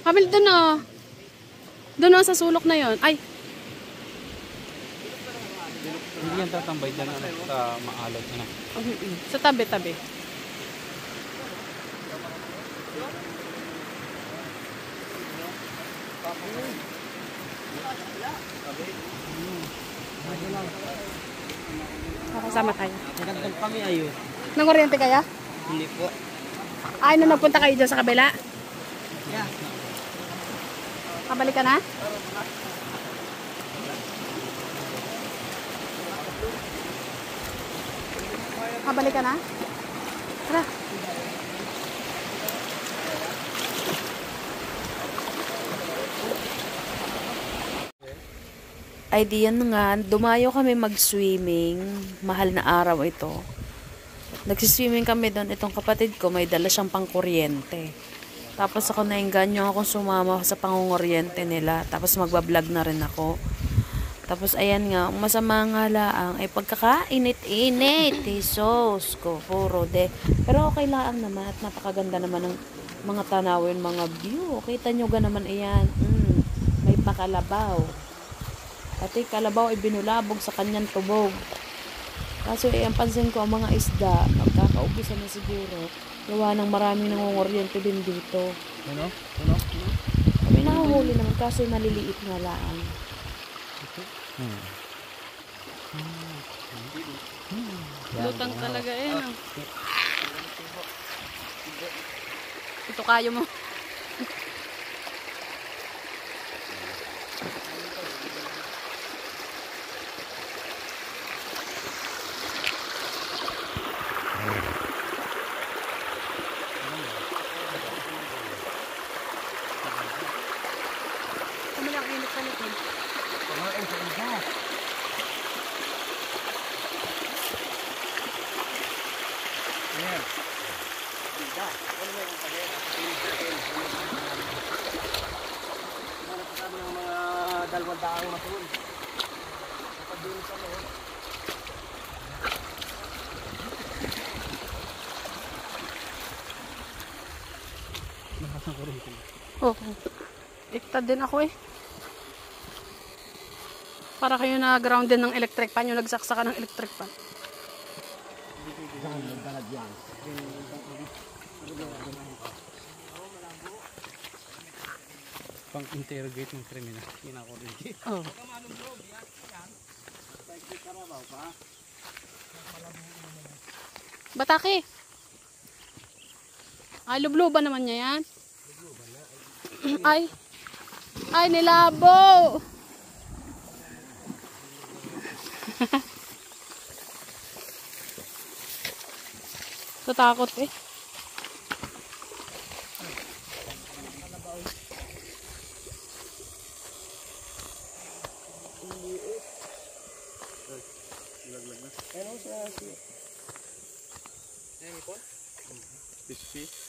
Kamil, doon o. Doon o sa sulok na yon. Ay. Hindi yan tatambay dyan sa maalog. Sa tabi-tabi. Kasama tayo. Nagandang kami ayo. Nang-oriente kaya? Hindi po. Ay, nung nagpunta kayo dyan sa kabila? Yeah. Kabalik ka na? Kabalik ka na? Tara. Ay diyan nga, dumayo kami mag-swimming. Mahal na araw ito. Nagsiswimming kami doon. Itong kapatid ko, may dala siyang pangkuryente. Tapos ako nainganyo akong sumama sa pangunguryente nila. Tapos magbablog na rin ako. Tapos ayan nga, masama nga laang. Ay pagkakainit-init. Sos ko, puro de. Pero okay laang naman at napakaganda naman ng mga tanawin, mga view. Kita nyo ga naman ayan. May pakalabaw. Pati kalabaw ay binulabog sa kanyang tubog. Kaso ang pansin ko ang mga isda, magkakaubisan na siguro. Gawa ng maraming nangunguryente din dito. Ano? Kami nahuhuli naman kaso maliliit nga lang. Lutang talaga eh. No? Ito kayo mo. Kami lang init sa likod. Kumain sa iba. Ayan. Iba. Ano may yung pagay? Nakasama ng mga dalawang daang masun. Kapag-dulo sa loob. Nakasang ko rin ito. Oo. Iktad din ako eh. Para kayo na-ground din ng electric pan. Yung nagsaksakan ng electric pan. Pang-interrogate ng kriminal. Kinakurinti. Oo. Batake. Ay, lubluban naman niya yan. Ay. Ay, nilabo. Tatakot eh. Ano sa si? Ano po? Fish.